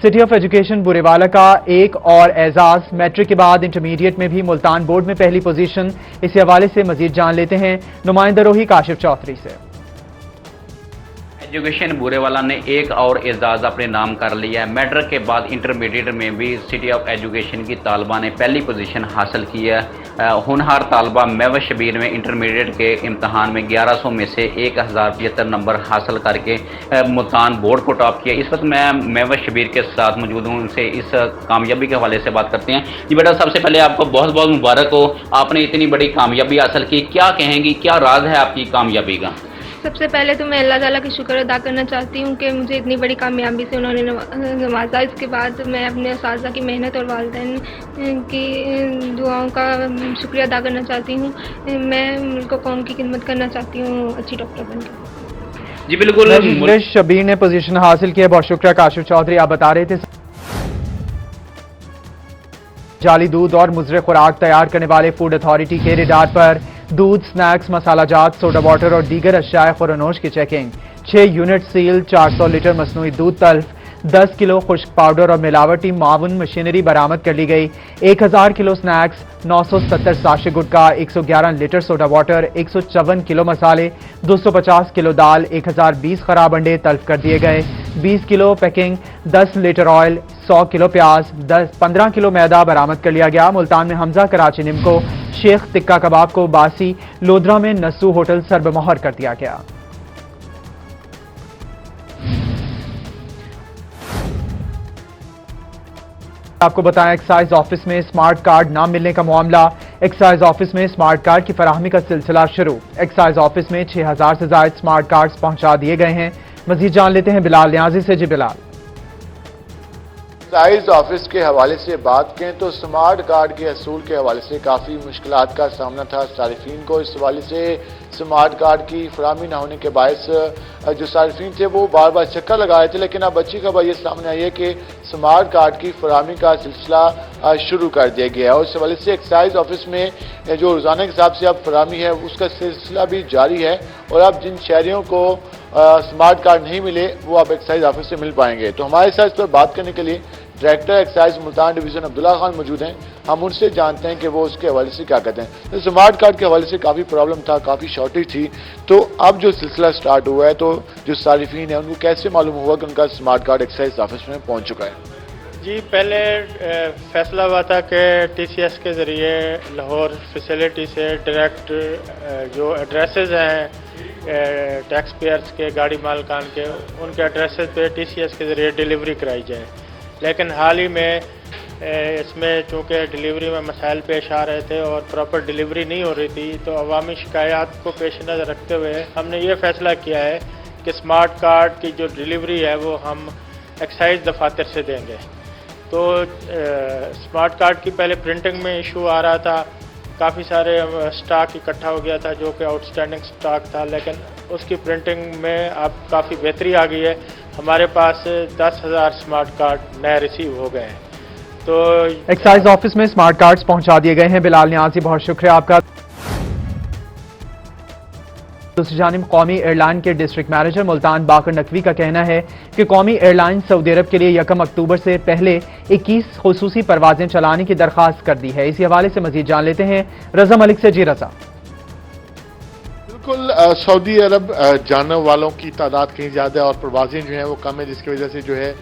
City of education Burewala का एक और एजाज, मैट्रिक के बाद इंटरमीडिएट में भी मुल्तान बोर्ड में पहली पोजीशन। इसी हवाले से मजीद जान लेते हैं नुमाइंदा रोही काशिफ चौधरी से। एजुकेशन बुरेवाला ने एक और एजाज अपने नाम कर लिया है। मैट्रिक के बाद इंटरमीडिएट में भी सिटी ऑफ एजुकेशन की तालबा ने पहली पोजीशन हासिल की है। होनहार तालबा मेवा शबीर में इंटरमीडिएट के इम्तहान में 1100 में से 1075 नंबर हासिल करके मुल्तान बोर्ड को टॉप किया। इस वक्त मैं मेवा शबीर के साथ मौजूद हूँ, उनसे इस कामयाबी के हवाले से बात करते हैं। जी बेटा, सबसे पहले आपको बहुत बहुत मुबारक हो, आपने इतनी बड़ी कामयाबी हासिल की। क्या कहेंगी, क्या राज है आपकी कामयाबी का? सबसे पहले तो मैं अल्लाह ताला का शुक्र अदा करना चाहती हूँ कि मुझे इतनी बड़ी कामयाबी से उन्होंने नवाजा। इसके बाद मैं अपने उस्ताज़ा की मेहनत और वालिदैन की दुआओं का शुक्रिया अदा करना चाहती हूँ। मैं मुल्क और कौम की खिदमत करना चाहती हूँ अच्छी डॉक्टर बनकर। जी बिल्कुल, शबीर ने पोजीशन हासिल की है। बहुत शुक्रिया काशिफ चौधरी। आप बता रहे थे जाली दूध और मुजरे खुराक तैयार करने वाले फूड अथॉरिटी के रेडार पर दूध, स्नैक्स, मसाला जात, सोडा वाटर और दीगर अशियाए खुरनोश की चेकिंग। 6 यूनिट सील, 400 लीटर मसनूई दूध तल्फ, 10 किलो खुश्क पाउडर और मिलावटी मावन मशीनरी बरामद कर ली गई। 1000 किलो स्नैक्स, 970 साशे गुटखा, 111 लीटर सोडा वाटर, 154 किलो मसाले, 250 किलो दाल, 1020 खराब अंडे तल्फ कर दिए गए। 20 kilo packing, 10 litre oil, 100 kilo प्याज, 15 किलो मैदा बरामद कर लिया गया। मुल्तान में हमजा, कराची निमको, शेख टिक्का कबाब को बासी, लोधरा में नस्सू होटल सरबमोहर कर दिया गया। आपको बताएं, एक्साइज ऑफिस में स्मार्ट कार्ड ना मिलने का मामला। एक्साइज ऑफिस में स्मार्ट कार्ड की फराहमी का सिलसिला शुरू। एक्साइज ऑफिस में 6000 से ज्यादा स्मार्ट कार्ड्स पहुंचा दिए गए हैं। मजीद जान लेते हैं बिलाल न्याजी से। जी बिलाल। एक्साइज ऑफिस के हवाले से बात करें तो स्मार्ट कार्ड के असूल के हवाले से काफ़ी मुश्किलात का सामना था सारिफीन को। इस हवाले से स्मार्ट कार्ड की फराहमी न होने के बायस जो सारिफीन थे वो बार बार चक्कर लगा रहे थे, लेकिन अब अच्छी खबर ये सामने आई है कि स्मार्ट कार्ड की फराहमी का सिलसिला शुरू कर दिया गया है। और इस हवाले से एक्साइज ऑफिस में जो रोज़ाना के हिसाब से अब फराहमी है उसका सिलसिला भी जारी है। और अब जिन शहरियों को स्मार्ट कार्ड नहीं मिले वो अब एक्साइज ऑफिस से मिल पाएंगे। तो हमारे साथ इस पर बात करने के लिए director excise Multan division Abdullah Khan मौजूद हैं। हम उनसे जानते हैं कि वो उसके हवाले से क्या कहते हैं। तो स्मार्ट कार्ड के हवाले से काफ़ी प्रॉब्लम था, काफ़ी शॉर्टेज थी, तो अब जो सिलसिला स्टार्ट हुआ है तो जो सारिफीन है उनको कैसे मालूम हुआ कि उनका स्मार्ट कार्ड एक्साइज ऑफिस में पहुंच चुका है? जी, पहले फैसला हुआ था कि TCS के ज़रिए लाहौर फैसिलिटी से डायरेक्ट जो एड्रेसेस हैं टैक्स पेयर्स के, गाड़ी मालकान के, उनके एड्रेसेस पे TCS के ज़रिए डिलीवरी कराई जाए। लेकिन हाल ही में इसमें चूँकि डिलीवरी में मसाइल पेश आ रहे थे और प्रॉपर डिलीवरी नहीं हो रही थी, तो अवामी शिकायत को पेश नज़र रखते हुए हमने ये फ़ैसला किया है कि स्मार्ट कार्ड की जो डिलीवरी है वो हम एक्साइज दफातर से देंगे। तो स्मार्ट कार्ड की पहले प्रिंटिंग में इशू आ रहा था, काफ़ी सारे स्टॉक इकट्ठा हो गया था जो कि आउटस्टैंडिंग स्टॉक था, लेकिन उसकी प्रिंटिंग में अब काफ़ी बेहतरी आ गई है। हमारे पास 10,000 स्मार्ट कार्ड नए रिसीव हो गए हैं। तो एक्साइज ऑफिस में स्मार्ट कार्ड्स पहुंचा दिए गए हैं। बिलाल न्याजी, बहुत शुक्रिया आपका। दूसरी जानिब कौमी एयरलाइन के डिस्ट्रिक्ट मैनेजर मुल्तान बाकर नकवी का कहना है कि कौमी एयरलाइन सऊदी अरब के लिए 1 अक्टूबर से पहले 21 खुसूसी परवाजें चलाने की दरख्वास्त कर दी है। इसी हवाले से मजीद जान लेते हैं रजा मलिक से। जी रजा। बिल्कुल, सऊदी अरब जाने वालों की तादाद कहीं ज़्यादा है और प्रवासी जो हैं वो कम है, जिसकी वजह से जो है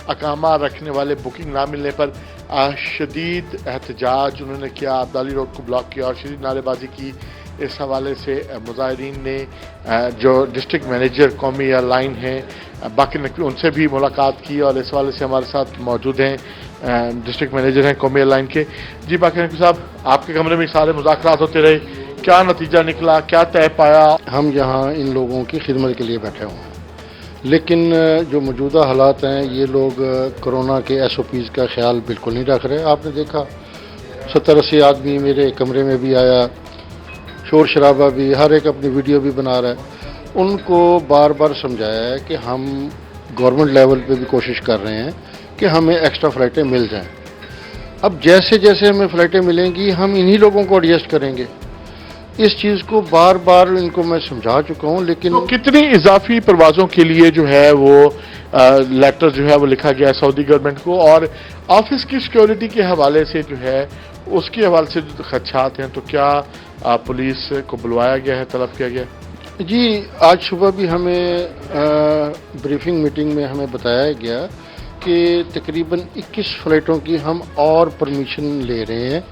अकामा रखने वाले बुकिंग ना मिलने पर शदीद एहतजाज उन्होंने किया, अब्दाली रोड को ब्लॉक किया और शदीद नारेबाजी की। इस हवाले से मुजाहिरीन ने जो डिस्ट्रिक्ट मैनेजर कौमी एयरलाइन हैं बाकी नकवी, उनसे भी मुलाकात की और इस हवाले से हमारे साथ मौजूद हैं डिस्ट्रिक्ट मैनेजर हैं कौमी एयरलाइन के। जी बाकी नकवी साहब, आपके कमरे में सारे मुज़ाकरात होते रहे, क्या नतीजा निकला, क्या तय पाया? हम यहाँ इन लोगों की खिदमत के लिए बैठे हुए हैं, लेकिन जो मौजूदा हालात हैं ये लोग कोरोना के SOPs का ख्याल बिल्कुल नहीं रख रहे। आपने देखा 70-80 आदमी मेरे कमरे में भी आया, शोर शराबा भी, हर एक अपनी वीडियो भी बना रहा है। उनको बार बार समझाया है कि हम गवर्नमेंट लेवल पे भी कोशिश कर रहे हैं कि हमें एक्स्ट्रा फ़्लाइटें मिल जाएं। अब जैसे जैसे हमें फ़्लाइटें मिलेंगी हम इन्हीं लोगों को एडजस्ट करेंगे। इस चीज़ को बार बार इनको मैं समझा चुका हूँ, लेकिन तो कितनी इजाफी परवाज़ों के लिए जो है वो लेटर जो है वो लिखा गया है सऊदी गवर्नमेंट को, और ऑफिस की सिक्योरिटी के हवाले से जो है उसके हवाले से जो खदशात हैं, तो क्या पुलिस को बुलवाया गया है, तलब किया गया है? जी, आज सुबह भी हमें ब्रीफिंग मीटिंग में हमें बताया गया कि तकरीबन 21 फ़्लाइटों की हम और परमिशन ले रहे हैं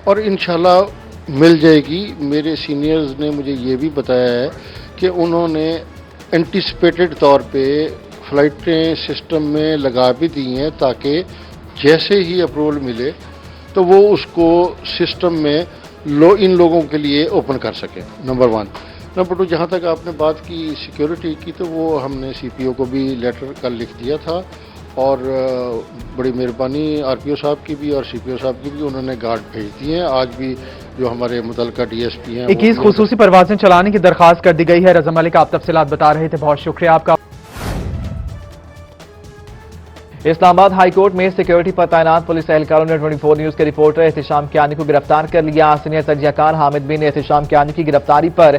और इंशाल्लाह मिल जाएगी। मेरे सीनियर्स ने मुझे ये भी बताया है कि उन्होंने एंटिसिपेटेड तौर पे फ़्लाइटें सिस्टम में लगा भी दी हैं ताकि जैसे ही अप्रूवल मिले तो वो उसको सिस्टम में इन लोगों के लिए ओपन कर सकें, नंबर 1। नंबर 2, जहाँ तक आपने बात की सिक्योरिटी की, तो वो हमने सीपीओ को भी लेटर कल लिख दिया था और बड़ी मेहरबानी आरपीओ साहब की भी और सीपीओ साहब की भी, उन्होंने गार्ड भेज दिए हैं। आज भी जो हमारे मुतलका डीएसपी हैं 21 खुसूसी परवाजें चलाने की दरखास्त कर दी गई है। रज़ा मलिक, आप तफसीलात बता रहे थे, बहुत शुक्रिया आपका। इस्लामाबाद हाई कोर्ट में सिक्योरिटी पर तैनात पुलिस एहलकारों ने 24 न्यूज के रिपोर्टर एहतिशाम कियानी को गिरफ्तार कर लिया। सीनियर तजियाकार हामिद बिन ने एहतिशाम कियानी की गिरफ्तारी पर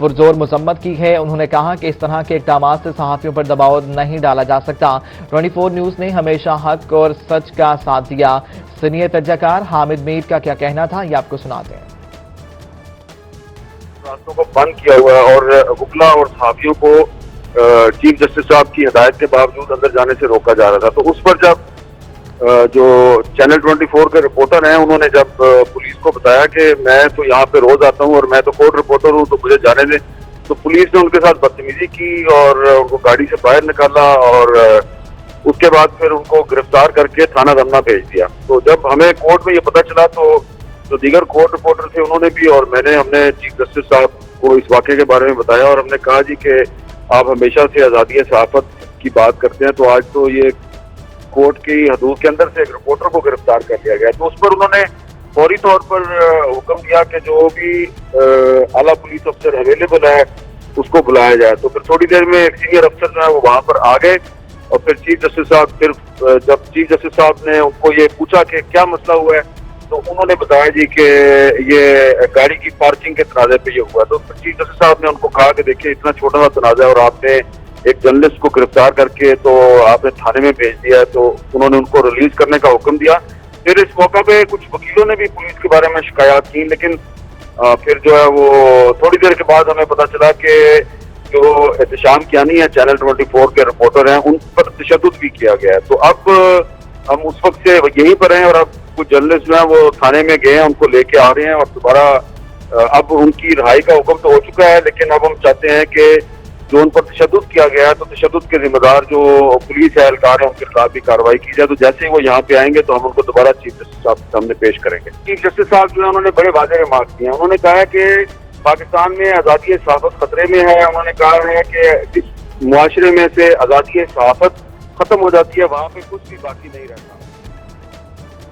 पुरजोर मजम्मत की है। उन्होंने कहा कि इस तरह के इक़दामात से सहाफ़ियों पर दबाव नहीं डाला जा सकता। 24 न्यूज ने हमेशा हक और सच का साथ दिया। सीनियर तजियाकार हामिद मीर का क्या कहना था, ये आपको सुनाते हैं। रास्तों को बंद किया हुआ है और वकला और सहाफियों को चीफ जस्टिस साहब की हिदायत के बावजूद अंदर जाने से रोका जा रहा था। तो उस पर जब जो चैनल 24 के रिपोर्टर हैं, उन्होंने जब पुलिस को बताया कि मैं तो यहाँ पे रोज आता हूँ और मैं तो कोर्ट रिपोर्टर हूँ, तो मुझे जाने दें, तो पुलिस ने उनके साथ बदतमीजी की और उनको गाड़ी से बाहर निकाला और उसके बाद फिर उनको गिरफ्तार करके थाना दमना भेज दिया। तो जब हमें कोर्ट में ये पता चला तो जो दीगर कोर्ट रिपोर्टर थे उन्होंने भी और हमने चीफ जस्टिस साहब को इस वाक़े के बारे में बताया और हमने कहा जी कि आप हमेशा से आज़ादी सहाफ़त की बात करते हैं, तो आज तो ये कोर्ट की हदूद के अंदर से एक रिपोर्टर को गिरफ्तार कर लिया गया। तो उस पर उन्होंने फौरी तौर पर हुक्म दिया कि जो भी आला पुलिस अफसर अवेलेबल है उसको बुलाया जाए। तो फिर थोड़ी देर में एक सीनियर अफसर जो है वो वहाँ पर आ गए और फिर चीफ जस्टिस साहब जब चीफ जस्टिस साहब ने उनको ये पूछा कि क्या मसला हुआ है, तो उन्होंने बताया जी कि ये गाड़ी की पार्किंग के तनाज़े पे ये हुआ। तो चीफ जस्टिस साहब ने उनको कहा कि देखिए इतना छोटा सा तनाज़ा है और आपने एक जर्नलिस्ट को गिरफ्तार करके तो आपने थाने में भेज दिया है, तो उन्होंने उनको रिलीज करने का हुक्म दिया। फिर इस मौका पे कुछ वकीलों ने भी पुलिस के बारे में शिकायत की, लेकिन फिर जो है वो थोड़ी देर के बाद हमें पता चला कि जो एहतिशाम कियानी है चैनल 24 के रिपोर्टर हैं, उन पर तशद्दुद भी किया गया है। तो अब हम उस वक्त से यहीं पर हैं और अब कुछ जर्नलिस्ट जो हैं वो थाने में गए हैं, उनको लेके आ रहे हैं और दोबारा अब उनकी रिहाई का हुक्म तो हो चुका है, लेकिन अब हम चाहते हैं कि जो उन पर तशद्दुद किया गया है तो तशद्दुद के जिम्मेदार जो पुलिस एहलकार है उनके खिलाफ भी कार्रवाई की जाए। तो जैसे ही वो यहाँ पे आएंगे तो हम उनको दोबारा चीफ जस्टिस साहब के सामने पेश करेंगे। चीफ जस्टिस साहब जो है उन्होंने बड़े वाज़ेह रिमार्क किए हैं। उन्होंने कहा है कि पाकिस्तान में आज़ादी सहाफ़त खतरे में है। उन्होंने कहा है कि इस मुआशरे में से आज़ादी सहाफ़त खत्म हो जाती है, वहाँ पे कुछ भी बाकी नहीं रहता।